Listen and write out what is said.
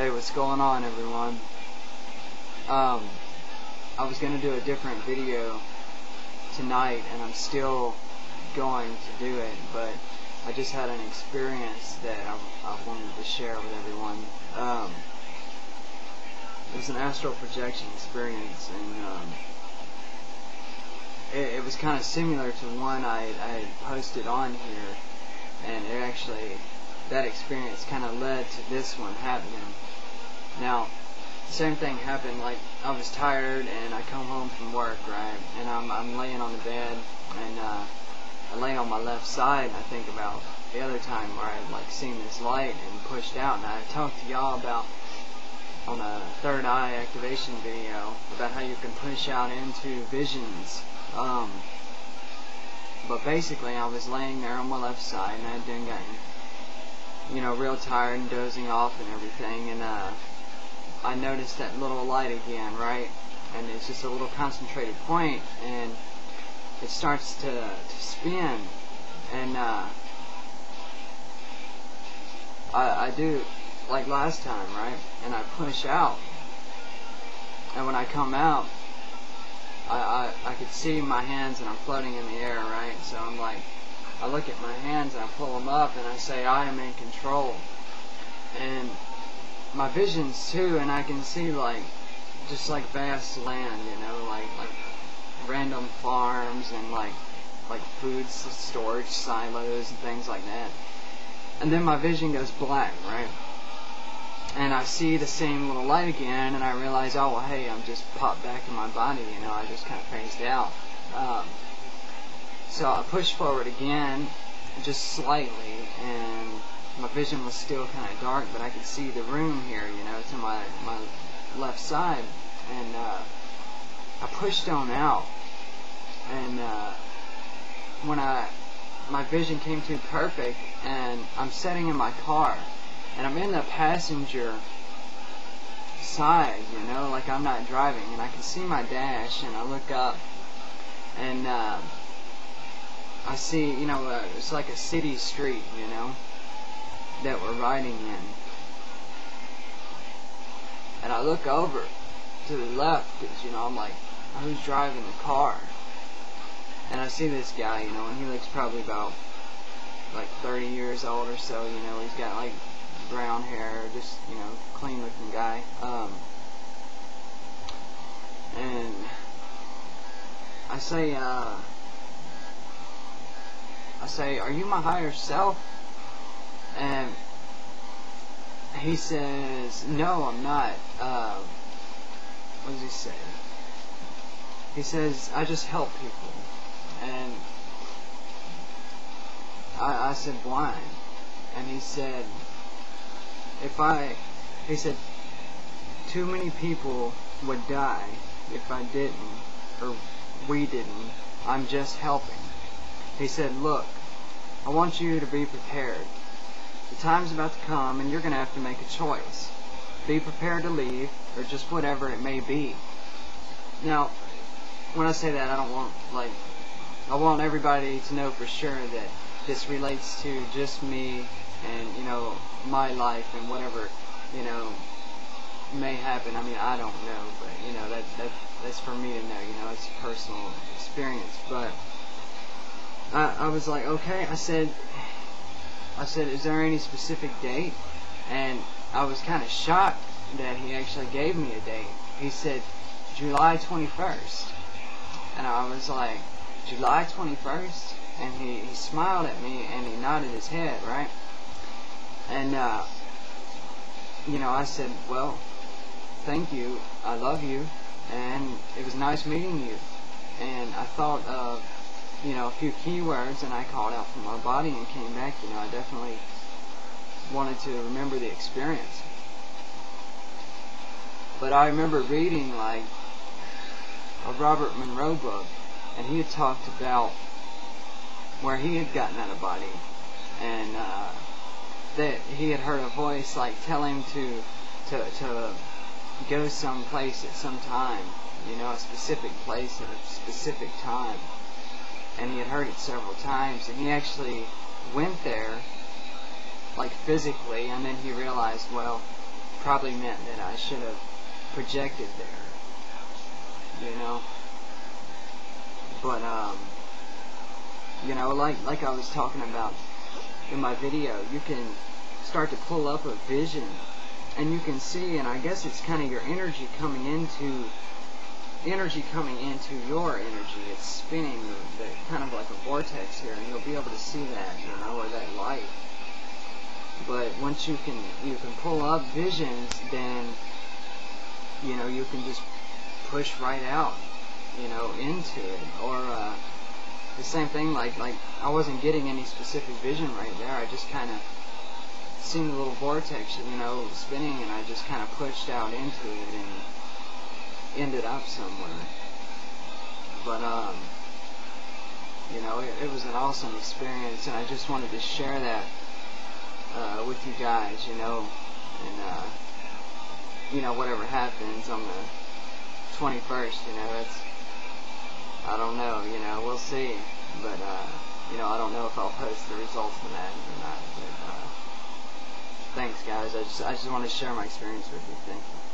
Hey, what's going on, everyone? I was going to do a different video tonight, and I'm still going to do it, but I just had an experience that I wanted to share with everyone. It was an astral projection experience, and it was kind of similar to one I had posted on here, and it actually, that experience kind of led to this one happening. Now, the same thing happened. Like, I was tired and I come home from work, right, and I'm laying on the bed, and I lay on my left side, and I think about the other time where I had like seen this light and pushed out, and I talked to y'all about on a third eye activation video about how you can push out into visions. But basically I was laying there on my left side, and I had been getting, real tired and dozing off and everything, and I noticed that little light again, right? And it's just a little concentrated point, and it starts to spin, and I do like last time, right? And I push out, and when I come out, I could see my hands, and I'm floating in the air, right? So I'm like, I look at my hands and I pull them up, and I say, I am in control. And my visions too, and I can see like just like vast land, like random farms and like food storage silos and things like that. And then my vision goes black, right? And I see the same little light again, and I realize, oh well, hey, I'm just popped back in my body, I just kind of phased out. So I pushed forward again, just slightly, and my vision was still kind of dark, but I could see the room here, to my left side, and I pushed on out, and when my vision came to perfect, and I'm sitting in my car, and I'm in the passenger side, like I'm not driving, and I can see my dash, and I look up, and I see, it's like a city street, that we're riding in. And I look over to the left, because, I'm like, who's driving the car? And I see this guy, and he looks probably about, like, 30 years old or so, he's got, like, brown hair, just, clean looking guy. And I say, are you my higher self? And he says, no, I'm not. What does he say? He says, I just help people. And I said, why? And he said, he said, too many people would die if I didn't, or we didn't. I'm just helping. He said, look, I want you to be prepared. The time's about to come, and you're going to have to make a choice. Be prepared to leave, or just whatever it may be. Now, when I say that, I want everybody to know for sure that this relates to just me and, my life and whatever, may happen. I mean, I don't know, but, that's for me to know, it's a personal experience. But I was like, okay, I said, is there any specific date? And I was kind of shocked that he actually gave me a date. He said, July 21st. And I was like, July 21st? And he smiled at me, and he nodded his head, right? And, I said, well, thank you, I love you, and it was nice meeting you. And I thought of, a few keywords, and I called out from my body and came back. I definitely wanted to remember the experience. But I remember reading like a Robert Monroe book, and he had talked about where he had gotten out of body, and that he had heard a voice like tell him to go someplace at some time, a specific place at a specific time. And he had heard it several times, and he actually went there, like physically, and then he realized, well, probably meant that I should have projected there, you know. But you know, like I was talking about in my video, you can start to pull up a vision, and you can see, and I guess it's kind of your energy coming into your energy. It's spinning the kind of like a vortex here, and you'll be able to see that, you know, or that light. But once you can pull up visions, then, you know, you can just push right out, you know, into it. Or the same thing, like I wasn't getting any specific vision right there. I just kind of seen the little vortex, you know, spinning, and I just kind of pushed out into it and ended up somewhere. But you know, it was an awesome experience, and I just wanted to share that with you guys, you know. And you know, whatever happens on the 21st, you know, that's, I don't know, you know, we'll see. But you know, I don't know if I'll post the results of that or not. But thanks, guys. I just want to share my experience with you. Thank you.